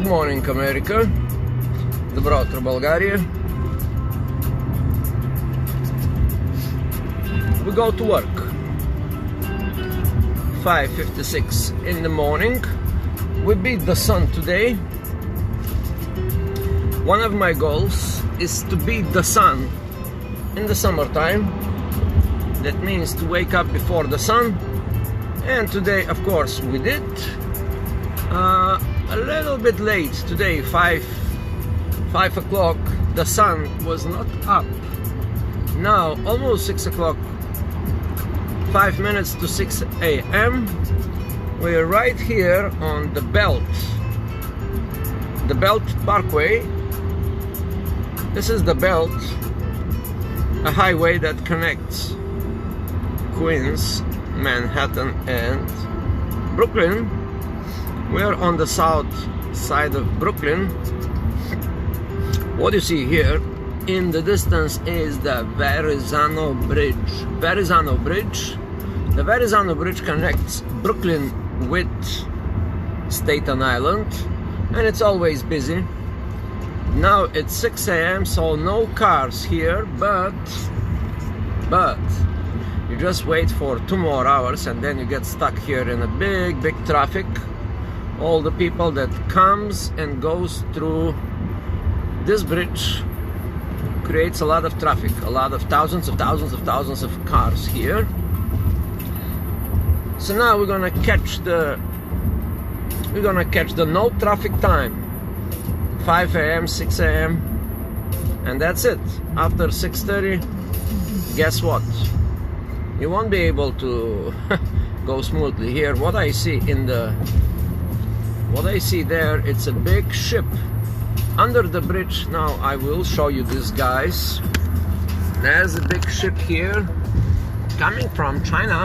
Good morning, America. Добро утро, Bulgaria. We go to work 5:56 in the morning. We beat the sun today. One of my goals is to beat the sun in the summertime. That means to wake up before the sun, and today of course we did. A little bit late today, 5 o'clock. The sun was not up. Now almost 6 o'clock, 5 minutes to 6 a.m. We're right here on the Belt Parkway. This is the Belt, a highway that connects Queens, Manhattan and Brooklyn. We're on the south side of Brooklyn. What you see here in the distance is the Verrazano Bridge. The Verrazano Bridge connects Brooklyn with Staten Island, and it's always busy. Now it's 6 a.m. so no cars here, but you just wait for 2 more hours and then you get stuck here in a big traffic. All the people that comes and goes through this bridge creates a lot of traffic, a lot of thousands of cars here. So now we're gonna catch the no traffic time, 5 a.m., 6 a.m. and that's it. After 6:30, guess what? You won't be able to go smoothly here. What I see there, it's a big ship under the bridge. Now I will show you this, guys. There's a big ship here coming from China,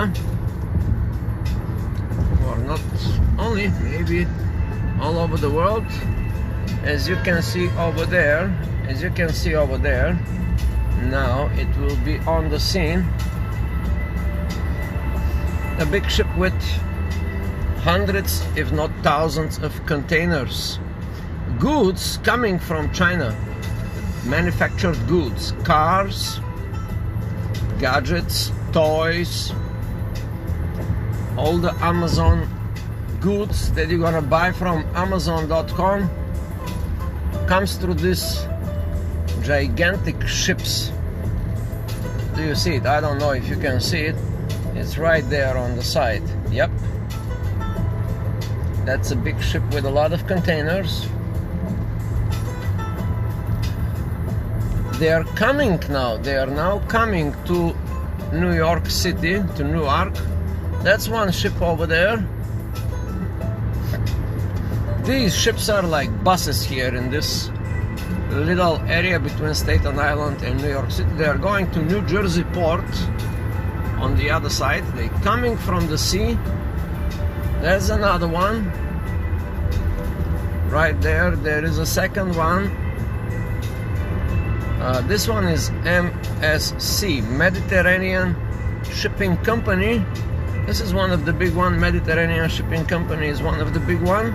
or not only, maybe all over the world. As you can see over there, now it will be on the scene. A big ship with hundreds, if not thousands, of containers. Goods coming from China. Manufactured goods. Cars, gadgets, toys. All the Amazon goods that you're gonna buy from Amazon.com comes through these gigantic ships. Do you see it? I don't know if you can see it. It's right there on the side. Yep. That's a big ship with a lot of containers. They are coming now. They are now coming to New York City, to Newark. That's one ship over there. These ships are like buses here in this little area between Staten Island and New York City. They are going to New Jersey port on the other side. They're coming from the sea. There's another one. Right there, there is a second one. This one is MSC, Mediterranean Shipping Company. This is one of the big one. Mediterranean Shipping Company is one of the big one.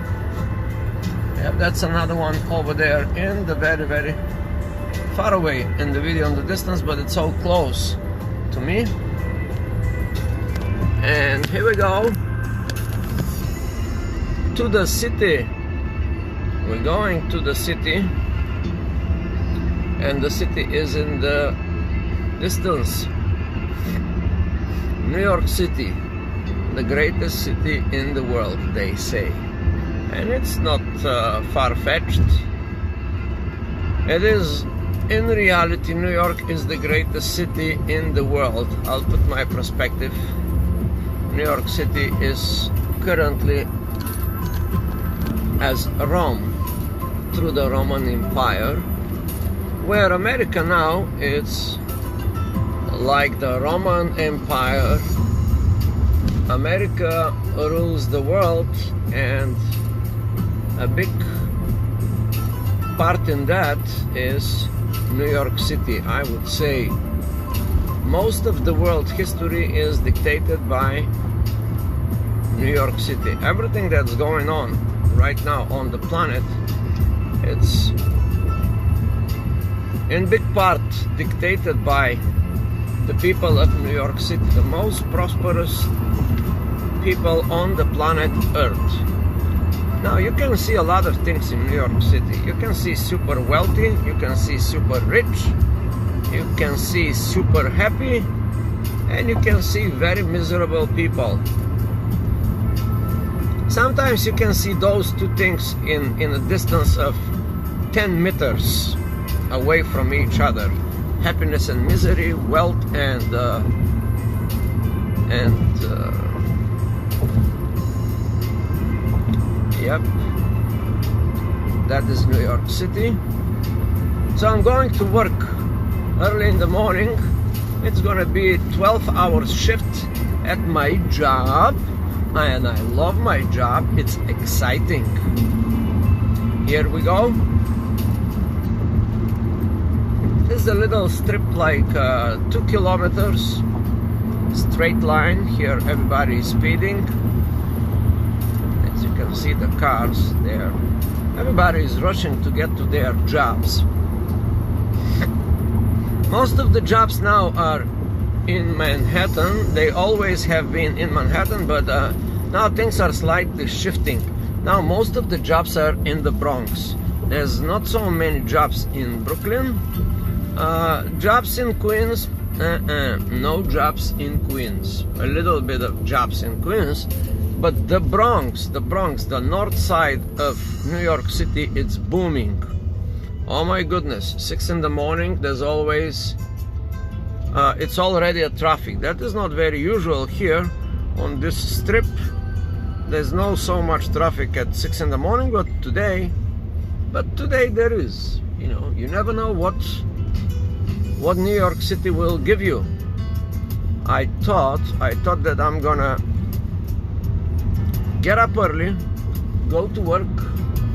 Yeah, that's another one over there in the very far away in the video in the distance, but it's so close to me. And here we go to the city. We're going to the city, and the city is in the distance. New York City, the greatest city in the world, they say. And it's not far-fetched. It is, in reality, New York is the greatest city in the world. I'll put my perspective. New York City is currently as Rome through the Roman Empire, where America now is like the Roman Empire. America rules the world, and a big part in that is New York City. I would say most of the world history is dictated by New York City. Everything that's going on right now on the planet It's in big part dictated by the people of New York City, the most prosperous people on the planet Earth. Now, you can see a lot of things in New York City. You can see super wealthy, you can see super rich, you can see super happy, and you can see very miserable people. Sometimes you can see those two things in a distance of 10 meters away from each other. Happiness and misery, wealth and yep, that is New York City. So I'm going to work early in the morning. It's gonna be a 12-hour shift at my job, and I love my job. It's exciting. Here we go. This is a little strip like 2 kilometers straight line. Here everybody is speeding. As you can see, the cars there. Everybody is rushing to get to their jobs. Most of the jobs now are in Manhattan. They always have been in Manhattan, but now things are slightly shifting. Now most of the jobs are in the Bronx. There's not so many jobs in Brooklyn. Jobs in Queens, no jobs in Queens. A little bit of jobs in Queens, but the Bronx, the north side of New York City, it's booming. Oh my goodness, 6 in the morning, there's always, it's already a traffic. That is not very usual here on this strip. There's no so much traffic at 6 in the morning, but today there is. You know, you never know what New York City will give you. I thought that I'm gonna get up early, go to work,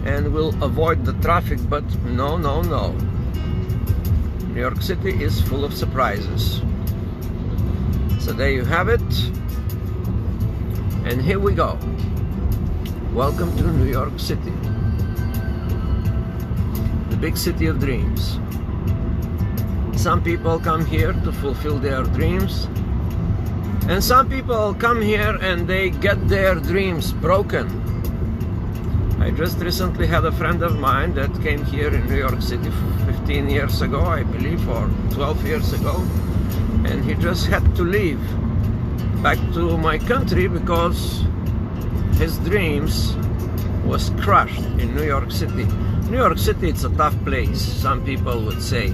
and will avoid the traffic, but no. New York City is full of surprises. So there you have it. And here we go. Welcome to New York City, the big city of dreams. Some people come here to fulfill their dreams, and some people come here and they get their dreams broken. I just recently had a friend of mine that came here in New York City 15 years ago, I believe, or 12 years ago, and he just had to leave back to my country because his dreams was crushed in New York City. New York City, it's a tough place, some people would say.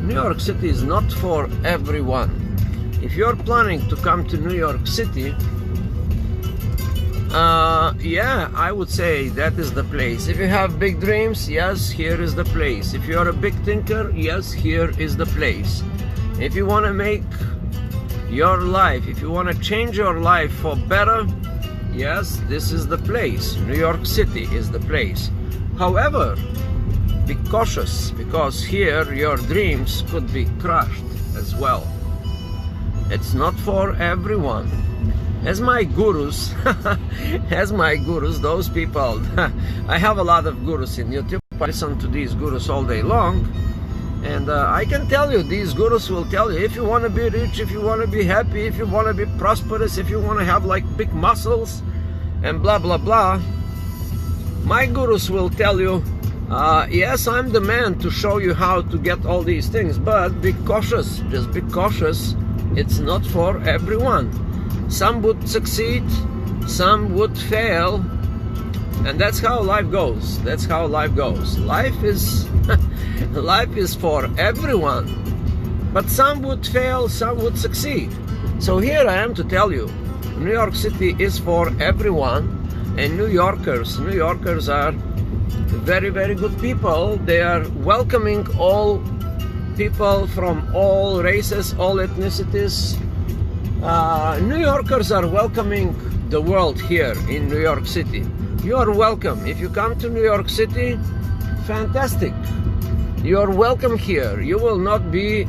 New York City is not for everyone. If you're planning to come to New York City, yeah, I would say that is the place. If you have big dreams, yes, here is the place. If you're a big thinker, yes, here is the place. If you want to make your life, if you want to change your life for better, yes, this is the place. New York City is the place. However, be cautious, because here your dreams could be crushed as well. It's not for everyone. As my gurus, those people, I have a lot of gurus in YouTube. I listen to these gurus all day long, and I can tell you, these gurus will tell you, if you want to be rich, if you want to be happy, if you want to be prosperous, if you want to have like big muscles and blah blah blah, my gurus will tell you, yes, I'm the man to show you how to get all these things, but be cautious, just be cautious. It's not for everyone. Some would succeed, some would fail, and that's how life goes. That's how life goes. Life is life is for everyone, but some would fail, some would succeed. So here I am to tell you, New York City is for everyone, and New Yorkers are very, very good people. They are welcoming all people from all races, all ethnicities. New Yorkers are welcoming the world here in New York City. You are welcome. If you come to New York City, fantastic. You are welcome here. You will not be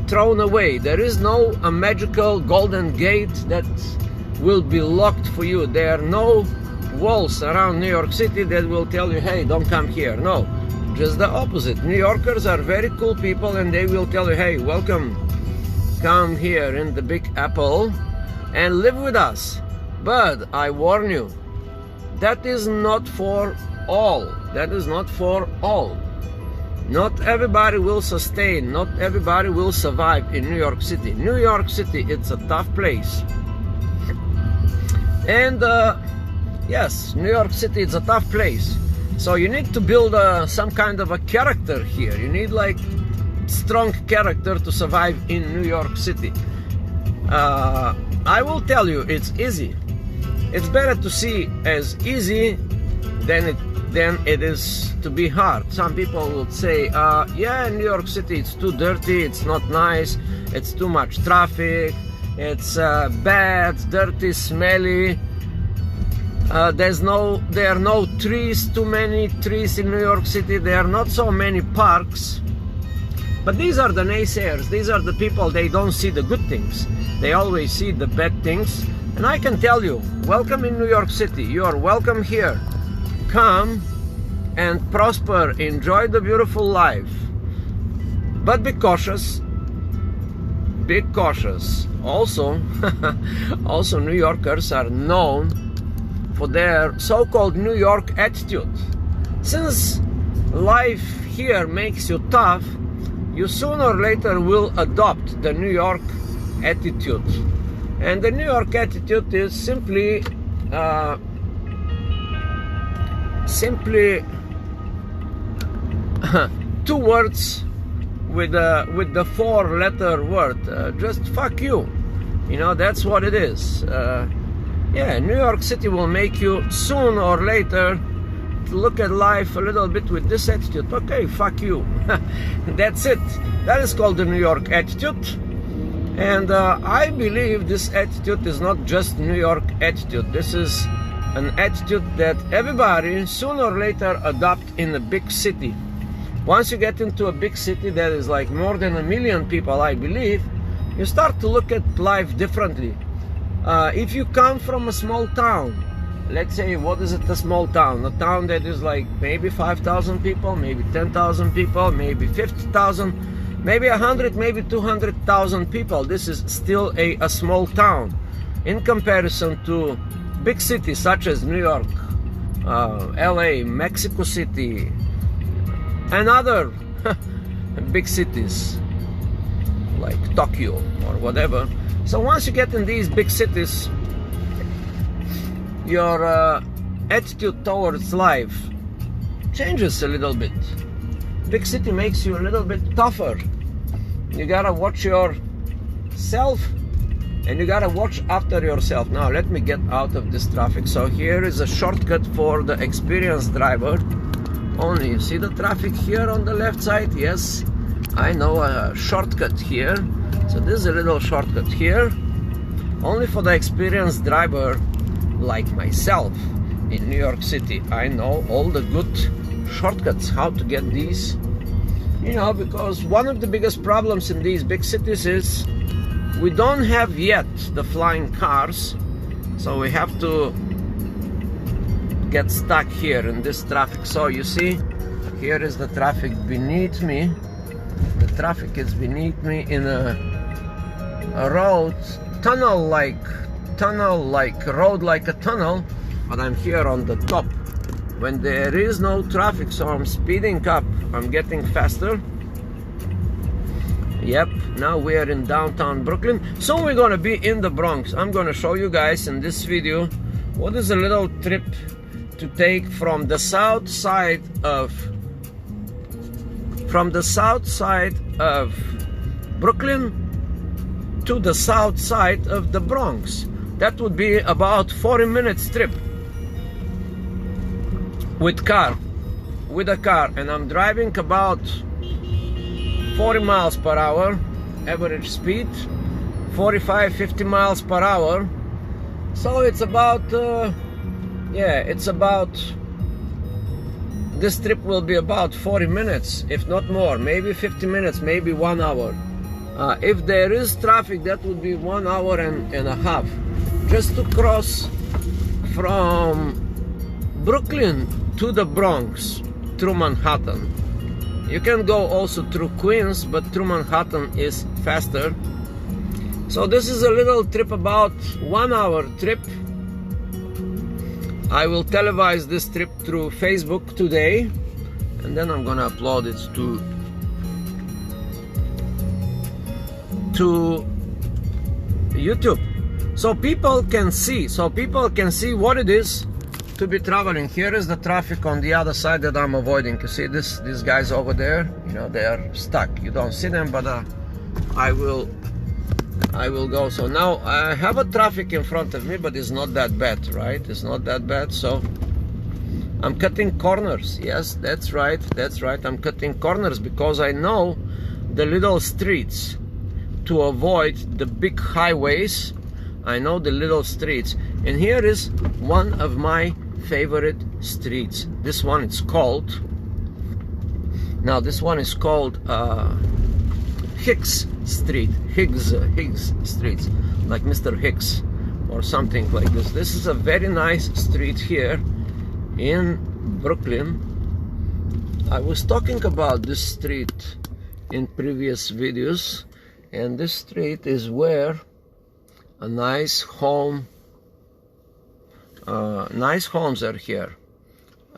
thrown away. There is no a magical golden gate that will be locked for you. There are no walls around New York City that will tell you, hey, don't come here. No, just the opposite. New Yorkers are very cool people, and they will tell you, hey, welcome, come here in the Big Apple and live with us. But I warn you, that is not for all. That is not for all. Not everybody will sustain, not everybody will survive in New York City. New York City, it's a tough place. And yes, New York City is a tough place. So you need to build some kind of a character here. You need like strong character to survive in New York City. I will tell you, it's easy. It's better to see as easy than it is to be hard. Some people will say, yeah, in New York City it's too dirty, it's not nice, it's too much traffic, it's bad, dirty, smelly. There are no trees, too many trees in New York City. There are not so many parks. But these are the naysayers. These are the people, they don't see the good things. They always see the bad things. And I can tell you, welcome in New York City. You are welcome here. Come and prosper, enjoy the beautiful life. But be cautious. Be cautious. Also, also New Yorkers are known for their so-called New York attitude. Since life here makes you tough, you sooner or later will adopt the New York attitude. And the New York attitude is simply two words with the four-letter word, just fuck you. You know, that's what it is. Yeah, New York City will make you sooner or later to look at life a little bit with this attitude. Okay, fuck you. That's it. That is called the New York attitude. And I believe this attitude is not just New York attitude. This is an attitude that everybody sooner or later adopt in a big city. Once you get into a big city that is like more than 1 million people, I believe, you start to look at life differently. If you come from a small town, let's say, what is it, a small town? A town that is like maybe 5,000 people, maybe 10,000 people, maybe 50,000, maybe 100, maybe 200,000 people. This is still a small town in comparison to big cities such as New York, LA, Mexico City, and other big cities like Tokyo or whatever. So once you get in these big cities, your attitude towards life changes a little bit. Big city makes you a little bit tougher. You gotta watch yourself, and you gotta watch after yourself. Now let me get out of this traffic. So here is a shortcut for the experienced driver only. You see the traffic here on the left side? Yes, I know, a shortcut here. So this is a little shortcut here, only for the experienced driver like myself in New York City. I know all the good shortcuts, how to get these, you know, because one of the biggest problems in these big cities is we don't have yet the flying cars, so we have to get stuck here in this traffic. So you see, here is the traffic beneath me. The traffic is beneath me in a road, tunnel like road, like a tunnel, but I'm here on the top when there is no traffic, so I'm speeding up, I'm getting faster. Yep, now we are in downtown Brooklyn. Soon we're gonna be in the Bronx. I'm gonna show you guys in this video what is a little trip to take from the south side of Brooklyn to the south side of the Bronx. That would be about 40 minutes trip with a car, and I'm driving about 40 miles per hour average speed, 45-50 miles per hour. So it's about this trip will be about 40 minutes, if not more, maybe 50 minutes, maybe 1 hour. If there is traffic, that would be 1 hour and a half just to cross from Brooklyn to the Bronx through Manhattan. You can go also through Queens, but through Manhattan is faster. So this is a little trip, about 1 hour trip. I will televise this trip through Facebook today, and then I'm gonna upload it to YouTube, so people can see what it is to be traveling. Here is the traffic on the other side that I'm avoiding. You see these guys over there, you know, they are stuck. You don't see them, but I will go. So now I have a traffic in front of me, but it's not that bad, right? It's not that bad. So I'm cutting corners. Yes, that's right, I'm cutting corners because I know the little streets to avoid the big highways. I know the little streets, and here is one of my favorite streets. This one is called, Hicks Street, Higgs Street, like Mr. Hicks or something like this. This is a very nice street here in Brooklyn. I was talking about this street in previous videos, and this street is where a nice homes are here.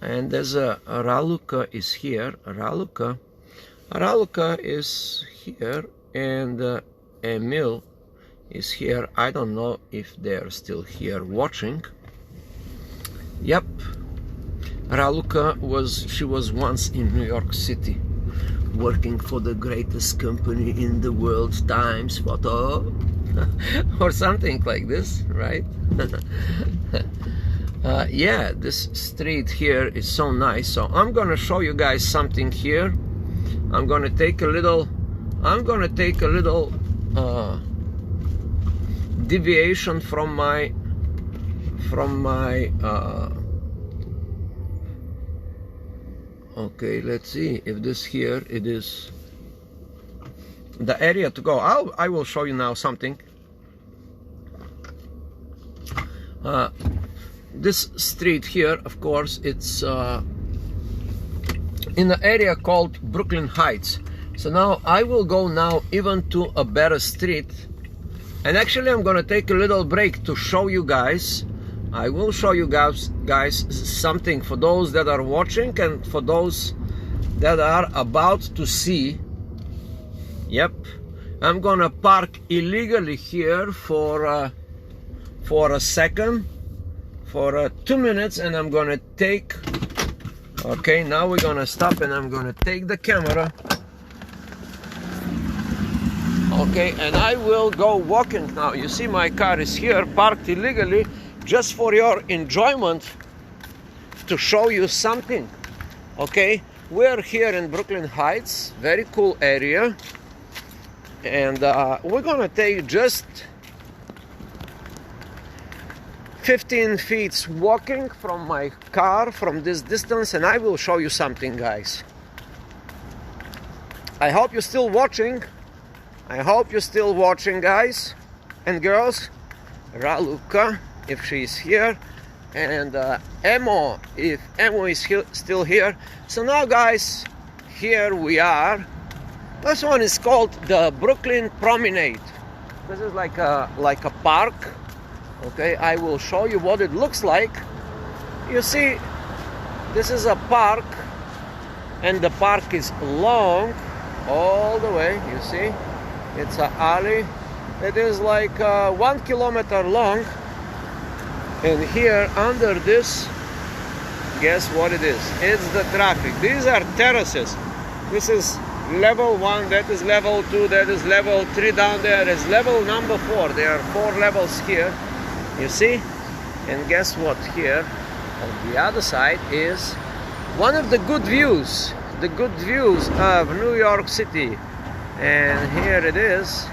And there's a Raluca is here. Raluca is here, and Emil is here. I don't know if they're still here watching. Yep, Raluca was once in New York City, working for the greatest company in the world, Times Photo, or something like this, right? Yeah, this street here is so nice. So I'm gonna show you guys something here. I'm gonna take a little deviation from my okay, let's see if this here it is the area to go. I will show you now something. This street here, of course, it's in the area called Brooklyn Heights. So now I will go now even to a better street, and actually I'm gonna take a little break to show you guys. I will show you guys something for those that are watching and for those that are about to see. Yep, I'm gonna park illegally here for a second, for 2 minutes, and I'm gonna take, okay, now we're gonna stop, and I'm gonna take the camera, okay, and I will go walking now. You see my car is here parked illegally, just for your enjoyment, to show you something. Okay, we're here in Brooklyn Heights, very cool area, and we're gonna take just 15 feet walking from my car from this distance, and I will show you something, guys. I hope you're still watching. I hope you're still watching, guys and girls. Raluca, if she's here, and Emo, if Emo is still here. So now, guys, here we are. This one is called the Brooklyn Promenade. This is like a park. Okay, I will show you what it looks like. You see, this is a park, and the park is long all the way. You see, it's an alley. It is like 1 kilometer long, and here under this, guess what it is? It's the traffic. These are terraces. This is level 1, that is level 2, that is level 3. Down there is level number 4. There are 4 levels here, you see. And guess what? Here on the other side is one of the good views of New York City. And here it is,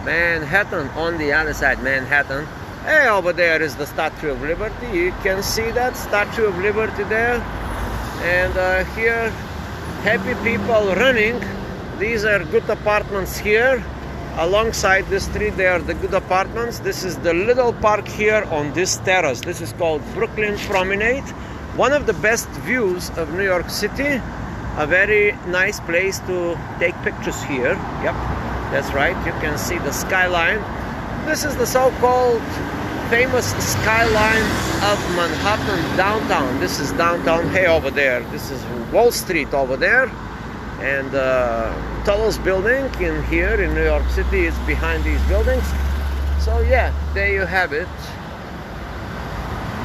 Manhattan. On the other side, Manhattan. Hey, over there is the Statue of Liberty. You can see that Statue of Liberty there. And here, happy people running. These are good apartments here. Alongside the street, they are the good apartments. This is the little park here on this terrace. This is called Brooklyn Promenade. one of the best views of New York City. A very nice place to take pictures here. Yep, that's right, you can see the skyline. This is the so-called famous skyline of Manhattan downtown. This is downtown, hey, over there. This is Wall Street over there. And the tallest building in here in New York City is behind these buildings. So yeah, there you have it.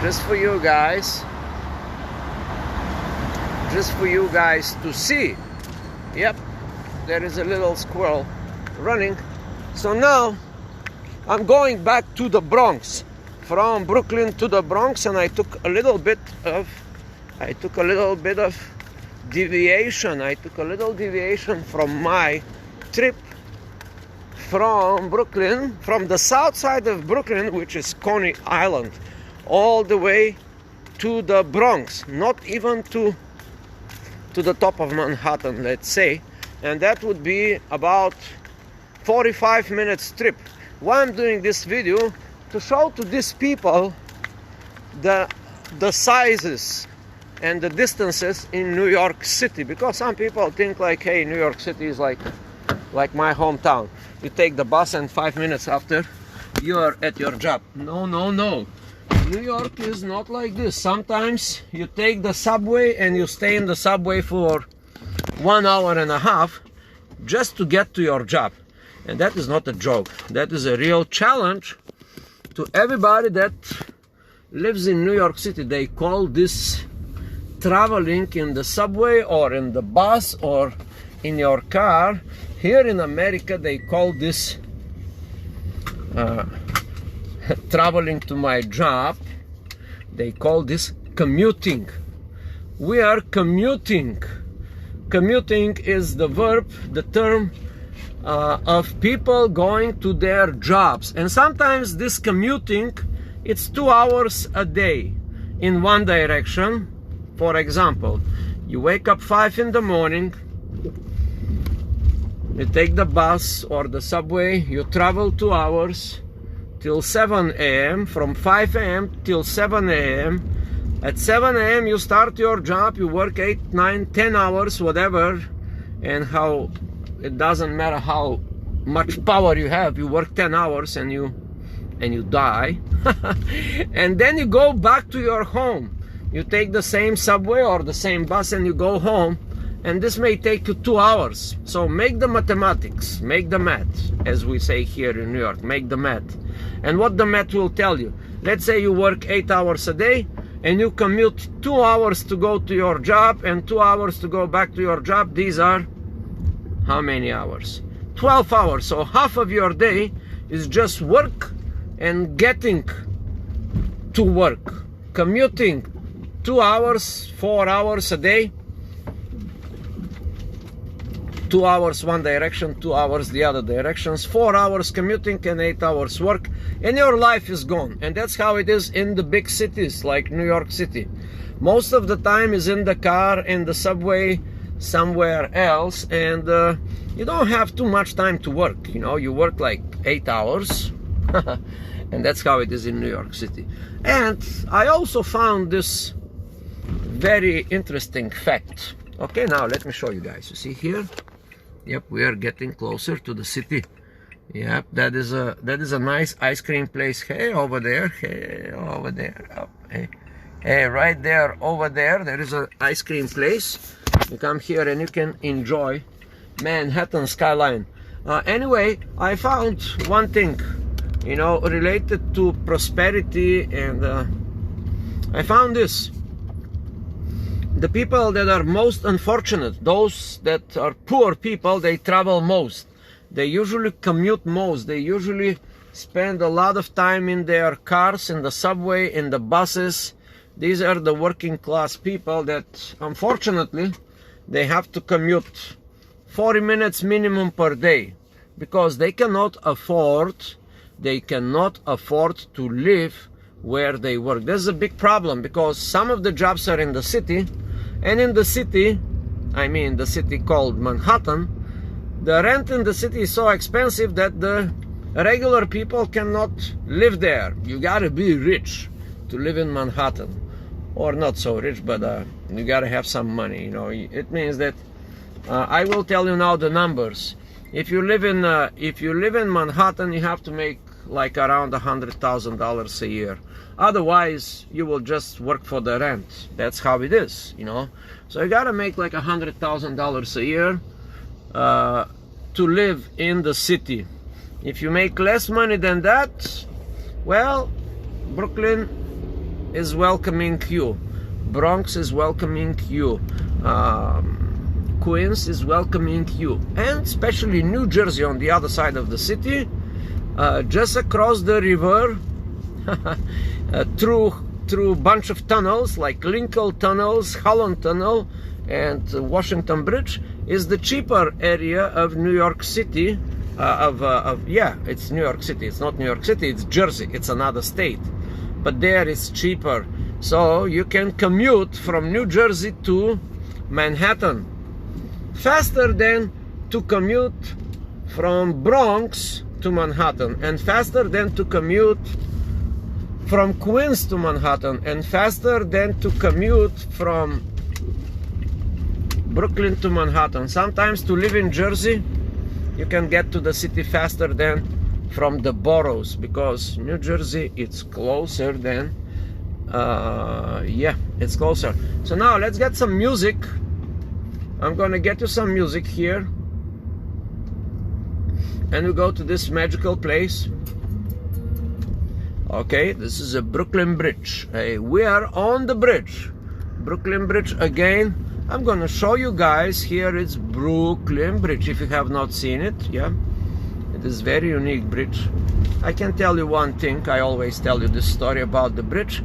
Just for you guys. Just for you guys to see. Yep, there is a little squirrel running. So now I'm going back to the Bronx, from Brooklyn to the Bronx, and I took a little bit of deviation. I took a little deviation from my trip from Brooklyn, from the south side of Brooklyn, which is Coney Island, all the way to the Bronx, not even to the top of Manhattan, let's say, and that would be about 45 minutes trip. Why I'm doing this video? To show to these people the sizes and the distances in New York City, because some people think like, hey, New York City is like my hometown. You take the bus and 5 minutes after you are at your job. No. New York is not like this. Sometimes you take the subway and you stay in the subway for 1 hour and a half just to get to your job. And that is not a joke. That is a real challenge to everybody that lives in New York City. They call this traveling in the subway or in the bus or in your car. Here in America they call this traveling to my job. They call this commuting. We are commuting. Commuting is the verb, the term of people going to their jobs. And sometimes this commuting, it's 2 hours a day in one direction. For example, you wake up 5 in the morning, you take the bus or the subway, you travel 2 hours till 7 a.m. From 5 a.m. till 7 a.m. At 7 a.m. you start your job, you work 8, 9, 10 hours, whatever, and how it doesn't matter how much power you have, you work 10 hours and you die. And then you go back to your home. You take the same subway or the same bus and you go home, and this may take you 2 hours. So make the mathematics, make the math, as we say here in New York, make the math. And what the math will tell you, let's say you work 8 hours a day and you commute 2 hours to go to your job and 2 hours to go back to your job. These are how many hours? 12 hours. So half of your day is just work and getting to work. Commuting 2 hours, 4 hours a day. 2 hours one direction, 2 hours the other directions, 4 hours commuting and 8 hours work, and your life is gone. And that's how it is in the big cities like New York City. Most of the time is in the car, in the subway, somewhere else, and you don't have too much time to work. You know, you work like 8 hours. And that's how it is in New York City. And I also found this very interesting fact. Okay, now let me show you guys. You see here? Yep, we are getting closer to the city. Yep, that is a nice ice cream place. Hey, over there. Hey, over there. Oh, hey, right there, over there. There is an ice cream place. You come here and you can enjoy Manhattan skyline. Anyway, I found one thing, you know, related to prosperity, and I found this. The people that are most unfortunate, those that are poor people, they travel most. They usually commute most. They usually spend a lot of time in their cars, in the subway, in the buses. These are the working class people that, unfortunately, they have to commute 40 minutes minimum per day, because they cannot afford to live where they work. This is a big problem, because some of the jobs are in the city, and in the city, I mean the city called Manhattan, the rent in the city is so expensive that the regular people cannot live there. You gotta be rich to live in Manhattan. or not so rich, but you gotta have some money, you know. It means that I will tell you now the numbers. If you live in Manhattan, you have to make like around $100,000 a year. Otherwise, you will just work for the rent. That's how it is, you know. So you gotta make like $100,000 a year to live in the city. If you make less money than that, well, Brooklyn is welcoming you. Bronx is welcoming you. Queens is welcoming you. And especially New Jersey on the other side of the city, just across the river, through a bunch of tunnels like Lincoln tunnels, Holland Tunnel, and Washington Bridge, is the cheaper area of New York City. Yeah, it's New York City. It's not New York City, it's Jersey. It's another state. But there it's cheaper. So you can commute from New Jersey to Manhattan faster than to commute from Bronx to Manhattan, and faster than to commute from Queens to Manhattan, and faster than to commute from Brooklyn to Manhattan. Sometimes to live in Jersey, you can get to the city faster than from the boroughs, because New Jersey, it's closer than, yeah, it's closer. So now let's get some music. I'm gonna get you some music here, and we go to this magical place. Okay, this is a Brooklyn Bridge. Hey, we are on the bridge. Brooklyn Bridge again. I'm gonna show you guys. Here it's Brooklyn Bridge, if you have not seen it. Yeah, it is very unique bridge. I can tell you one thing. I always tell you this story about the bridge.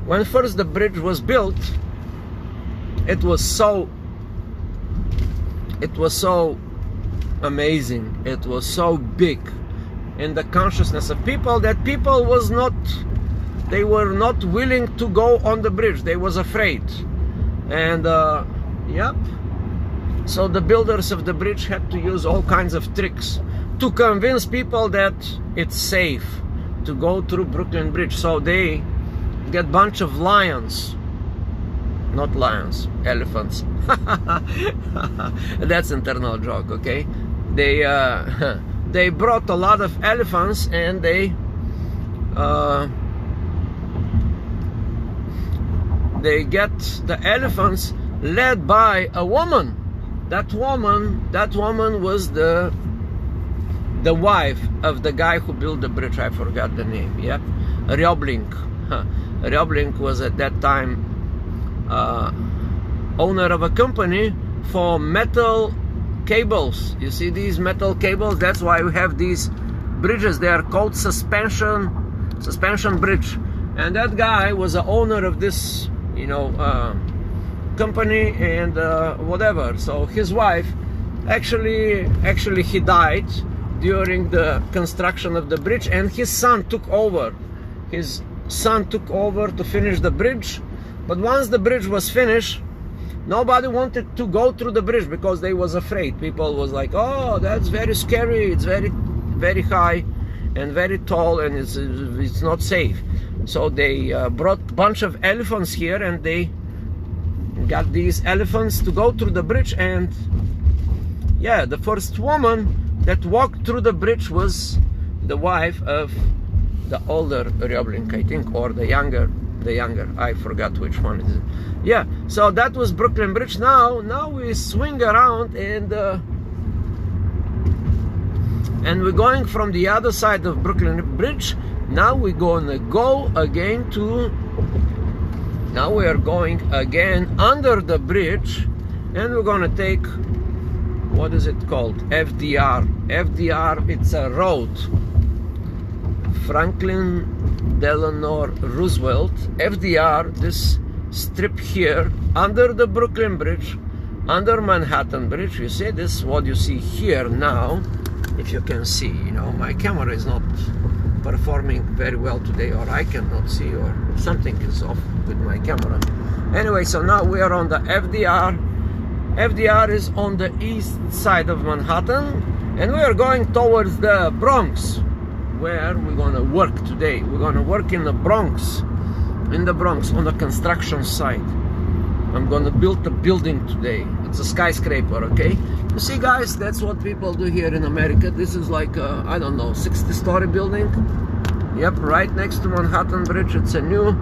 When first the bridge was built, it was so amazing. It was so big in the consciousness of people that people they were not willing to go on the bridge. They was afraid. And yep, so the builders of the bridge had to use all kinds of tricks to convince people that it's safe to go through Brooklyn Bridge. So they get a bunch of lions, not lions, elephants. That's internal joke, okay? They brought a lot of elephants, and they get the elephants led by a woman. That woman was the wife of the guy who built the bridge. I forgot the name. Yeah, Roebling. Roebling was at that time owner of a company for metal cables. You see these metal cables? That's why we have these bridges. They are called suspension bridge. And that guy was the owner of this, you know, company, and whatever. So his wife, actually he died during the construction of the bridge, and his son took over. His son took over to finish the bridge. But once the bridge was finished, nobody wanted to go through the bridge because they was afraid. People was like, oh, that's very scary. It's very, very high and very tall, and it's not safe. So they brought a bunch of elephants here, and they got these elephants to go through the bridge. And yeah, the first woman that walked through the bridge was the wife of the older Roebling, I think, or the younger, I forgot which one it is. Yeah, so that was Brooklyn Bridge. Now we swing around, and we're going from the other side of Brooklyn Bridge. Now we're gonna go again now we are going again under the bridge, and we're gonna take, what is it called? FDR. FDR, it's a road. Franklin Delano Roosevelt. FDR, this strip here, under the Brooklyn Bridge, under Manhattan Bridge. You see, this is what you see here now. If you can see, you know, my camera is not performing very well today, or I cannot see, or something is off with my camera. Anyway, so now we are on the FDR. FDR is on the east side of Manhattan, and we are going towards the Bronx, where we're gonna work today. We're gonna work in the Bronx. in the Bronx on a construction site. I'm gonna build a building today. It's a skyscraper, okay? You see, guys, that's what people do here in America. This is like a, I don't know, 60-story building. Yep, right next to Manhattan Bridge. It's a new,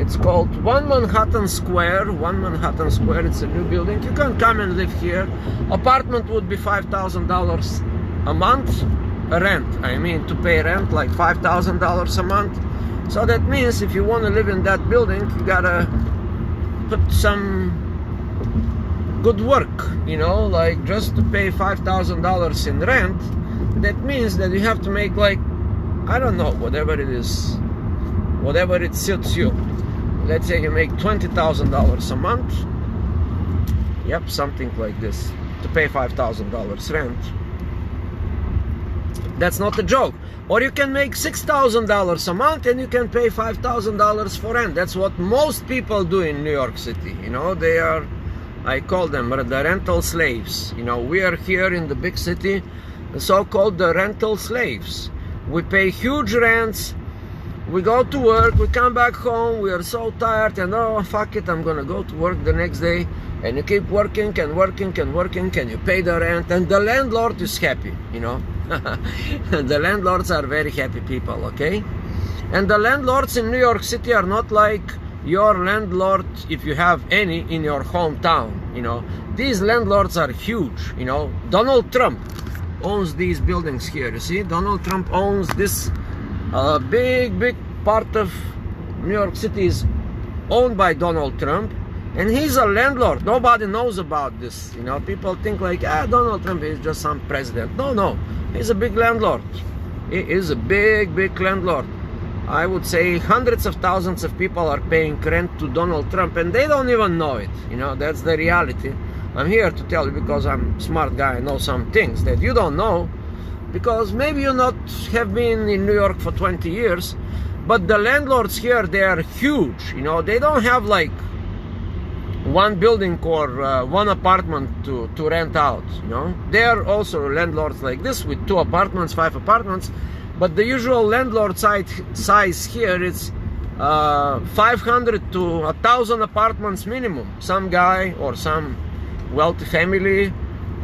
it's called One Manhattan Square. One Manhattan Square, it's a new building. You can come and live here. Apartment would be $5,000 a month. Rent, I mean, to pay rent like $5,000 a month. So that means if you want to live in that building, you gotta put some good work, you know, like just to pay $5,000 in rent. That means that you have to make like, I don't know, whatever it is, whatever it suits you. Let's say you make $20,000 a month. Yep, something like this, to pay $5,000 rent. That's not a joke. Or you can make $6,000 a month and you can pay $5,000 for rent. That's what most people do in New York City. You know, they are, I call them the rental slaves. You know, we are here in the big city, the so-called the rental slaves. We pay huge rents. We go to work, we come back home, we are so tired, and oh, fuck it, I'm gonna go to work the next day. And you keep working and working and working, and you pay the rent, and the landlord is happy, you know. The landlords are very happy people, okay? And the landlords in New York City are not like your landlord, if you have any, in your hometown, you know. These landlords are huge, you know. Donald Trump owns these buildings here, you see? Donald Trump owns this big part of New York City is owned by Donald Trump. And he's a landlord. Nobody knows about this. You know, people think like, Donald Trump is just some president. No, he's a big landlord. He is a big landlord. I would say hundreds of thousands of people are paying rent to Donald Trump, and they don't even know it. You know, that's the reality. I'm here to tell you because I'm a smart guy. I know some things that you don't know, because maybe you not have been in New York for 20 years, but the landlords here, they are huge. You know, they don't have like one building or one apartment to rent out, you know. There are also landlords like this with 2 apartments, 5 apartments, but the usual landlord size here is 500 to 1,000 apartments minimum. Some guy or some wealthy family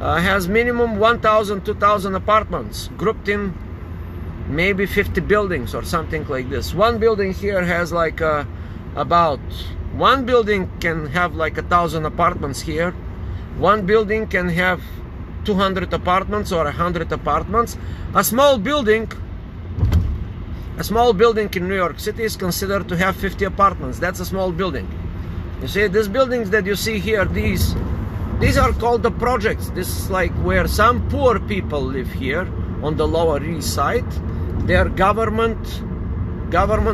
has minimum 1,000, 2,000 apartments grouped in maybe 50 buildings or something like this. One building here has like about, one building can have like 1,000 apartments here. One building can have 200 apartments or 100 apartments. A small building in New York City is considered to have 50 apartments. That's a small building. You see, these buildings that you see here, these are called the projects. This is like where some poor people live here on the Lower East Side. They're government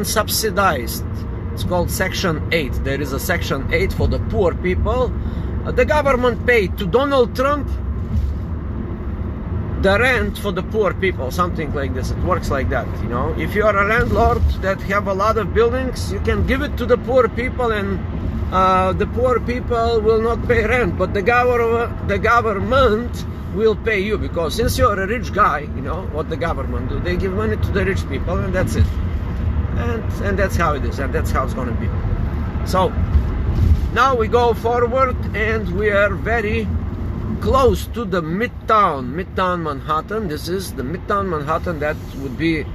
subsidized. It's called Section 8. There is a Section 8 for the poor people. The government paid to Donald Trump the rent for the poor people, something like this. It works like that, you know. If you are a landlord that have a lot of buildings, you can give it to the poor people, and the poor people will not pay rent, but the government will pay you, because since you're a rich guy, you know what the government do. They give money to the rich people, and that's it. And that's how it is, and that's how it's going to be. So now we go forward, and we are very close to the Midtown Manhattan. This is the Midtown Manhattan. That would be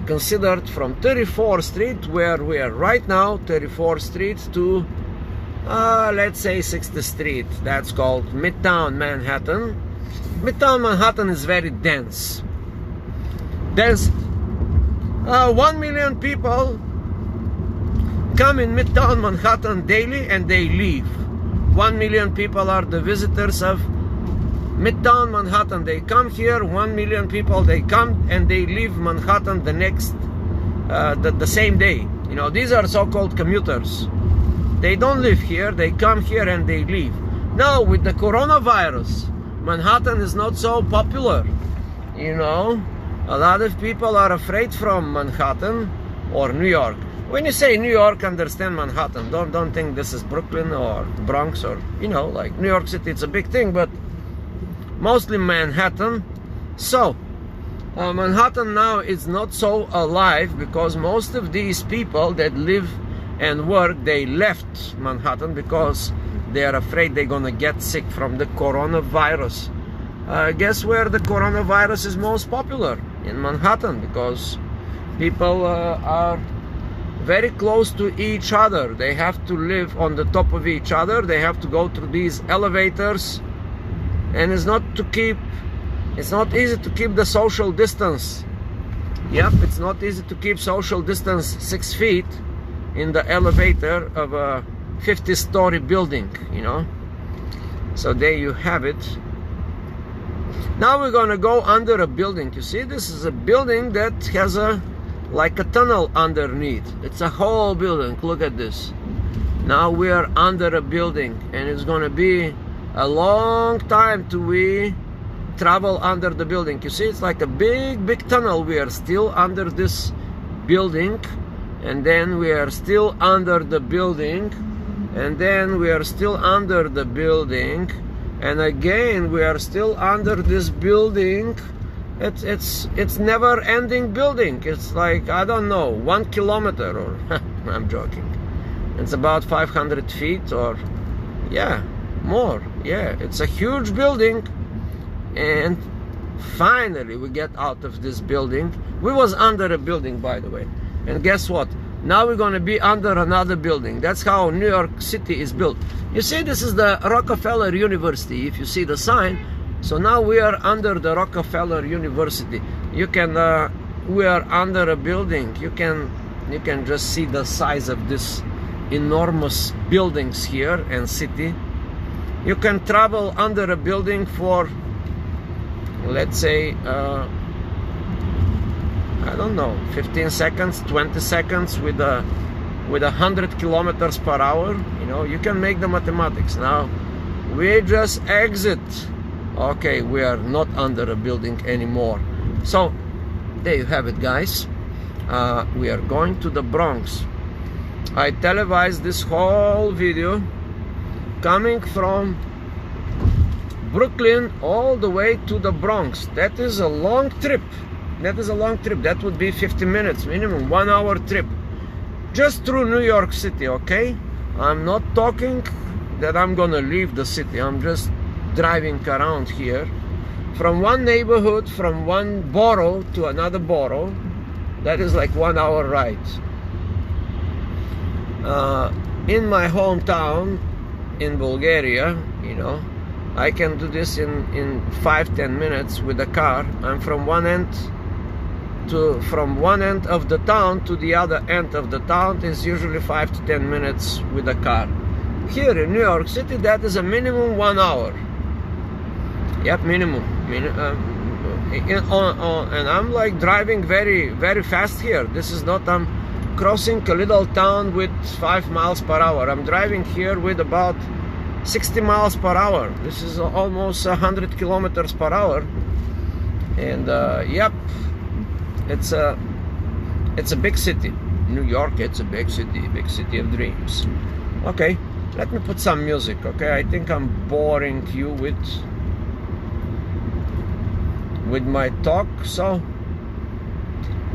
considered from 34th Street, where we are right now, 34th Street, to let's say 60th Street. That's called Midtown Manhattan. Midtown Manhattan is very dense. 1 million people come in Midtown Manhattan daily, and they leave. 1 million people are the visitors of Midtown Manhattan. They come here, 1 million people, they come and they leave Manhattan the next, the same day. You know, these are so-called commuters. They don't live here, they come here and they leave. Now, with the coronavirus, Manhattan is not so popular, you know. A lot of people are afraid from Manhattan or New York. When you say New York, understand Manhattan. Don't think this is Brooklyn or Bronx, or, you know, like New York City. It's a big thing, but mostly Manhattan. So Manhattan now is not so alive because most of these people that live and work, they left Manhattan because they are afraid they're gonna get sick from the coronavirus. Guess where the coronavirus is most popular? In Manhattan, because people are very close to each other. They have to live on the top of each other. They have to go through these elevators, and it's not easy to keep the social distance. Yep, it's not easy to keep social distance 6 feet in the elevator of a 50-story building, you know. So there you have it. Now we're gonna go under a building. You see, this is a building that has like a tunnel underneath. It's a whole building. Look at this. Now we are under a building, and it's gonna be a long time till we travel under the building. You see, it's like a big tunnel. We are still under this building, and then we are still under the building, and then we are still under the building, and again we are still under this building. It's never ending building. It's like, I don't know, 1 kilometer, or I'm joking, it's about 500 feet, or yeah, more. Yeah, it's a huge building. And finally we get out of this building. We was under a building, by the way, and guess what? Now we're gonna be under another building. That's how New York City is built. You see, this is the Rockefeller University, if you see the sign. So now we are under the Rockefeller University. You can we are under a building. You can just see the size of this enormous buildings here and city. You can travel under a building for, let's say, I don't know, 15 seconds, 20 seconds with 100 kilometers per hour. You know, you can make the mathematics. Now we just exit. Okay, we are not under a building anymore. So there you have it, guys. We are going to the Bronx. I televised this whole video coming from Brooklyn all the way to the Bronx. That is a long trip. That is a long trip. That would be 50 minutes minimum, 1 hour trip just through New York City. Okay, I'm not talking that I'm gonna leave the city. I'm just driving around here from one neighborhood, from one borough to another borough. That is like 1 hour ride. In my hometown in Bulgaria, you know, I can do this in 5-10 minutes with a car. I'm from one end of the town to the other end of the town is usually 5 to 10 minutes with a car. Here in New York City, that is a minimum 1 hour. Yep, minimum. And I'm like driving very, very fast here. This is not, I'm crossing a little town with 5 miles per hour. I'm driving here with about 60 miles per hour. This is almost 100 kilometers per hour. And yep, it's a big city. New York, it's a big city of dreams. Okay, let me put some music. Okay, I think I'm boring you with my talk, so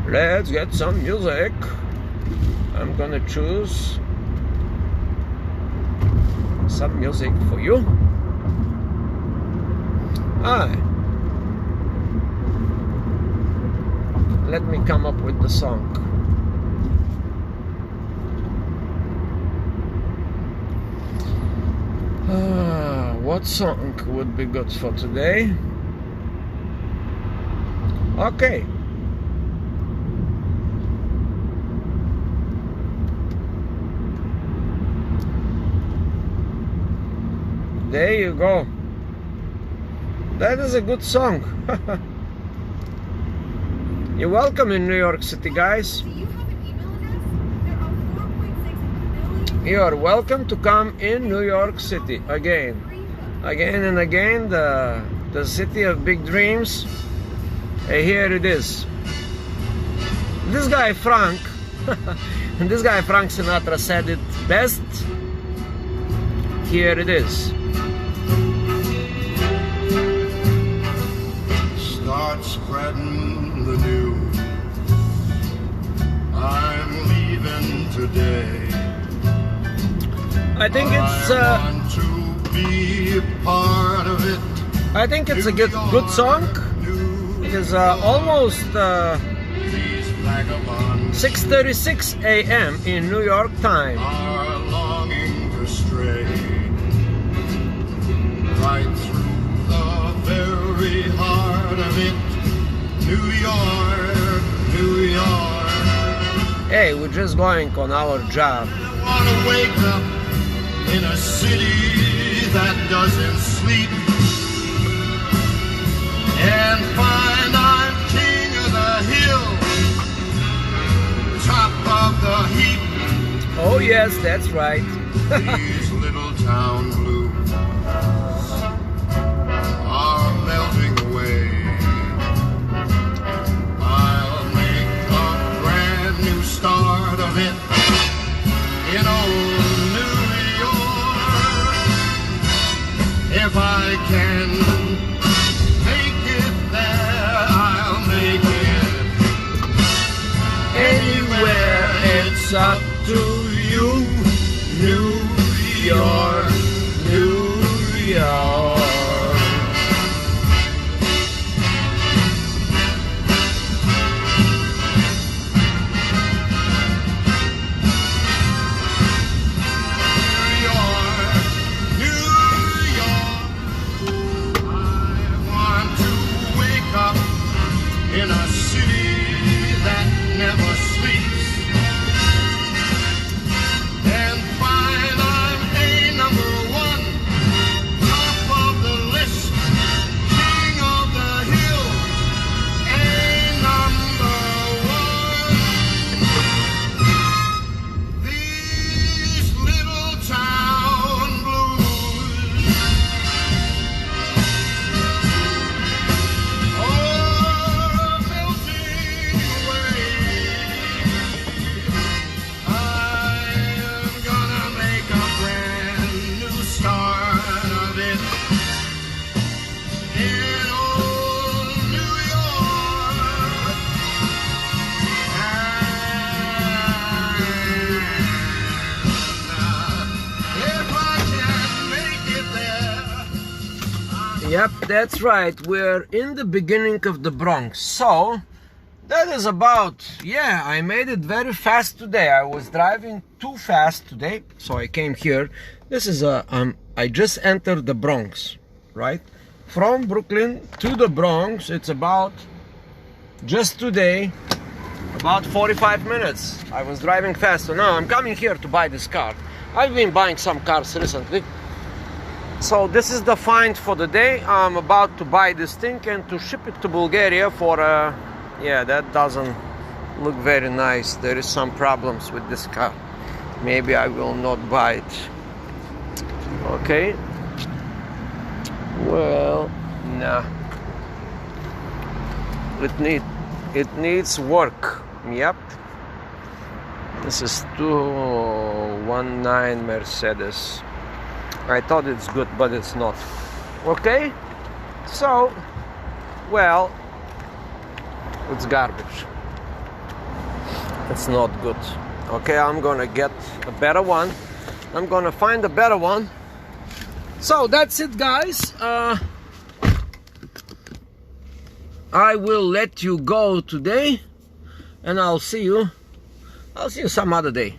let's get some music. I'm gonna choose some music for you. Let me come up with the song. What song would be good for today? Okay. There you go. That is a good song. You're welcome in New York City, guys. You are welcome to come in New York City again and again. The city of big dreams. Here it is. This guy Frank and this guy Frank Sinatra said it best. Here it is. Start start spreading the news. I'm leaving today. I think it's I want to be a part of it. I think it's a good song. It is almost 6:36 a.m. in New York time. Are longing to stray right through the very heart of it. New York, New York. Hey, we're just going on our job. I want to wake up in a city that doesn't sleep and find I'm king of the hill, top of the heap. Oh yes, that's right. These little town blues are melting away. I'll make a brand new start of it in old New York. If I can make it there, I'll make it Anywhere, it's up to you. New York, New York. In a city that never sleeps and find I'm a number one, top of the list, king of the hill, a number one. These little town blues, Yep, that's right. We're in the beginning of the Bronx. So that is about, yeah, I made it very fast today. I was driving too fast today, so I came here. This is I just entered the Bronx, right? From Brooklyn to the Bronx, it's about, just today, about 45 minutes. I was driving fast, so now I'm coming here to buy this car. I've been buying some cars recently. So this is the find for the day. I'm about to buy this thing and to ship it to Bulgaria for yeah, that doesn't look very nice. There is some problems with this car. Maybe I will not buy it. Okay. Well, nah. It needs work. Yep. This is 219 Mercedes. I thought it's good, but it's not. Okay, so, well, it's garbage. It's not good. Okay, I'm gonna get a better one. I'm gonna find a better one. So that's it, guys. I will let you go today, and I'll see you some other day.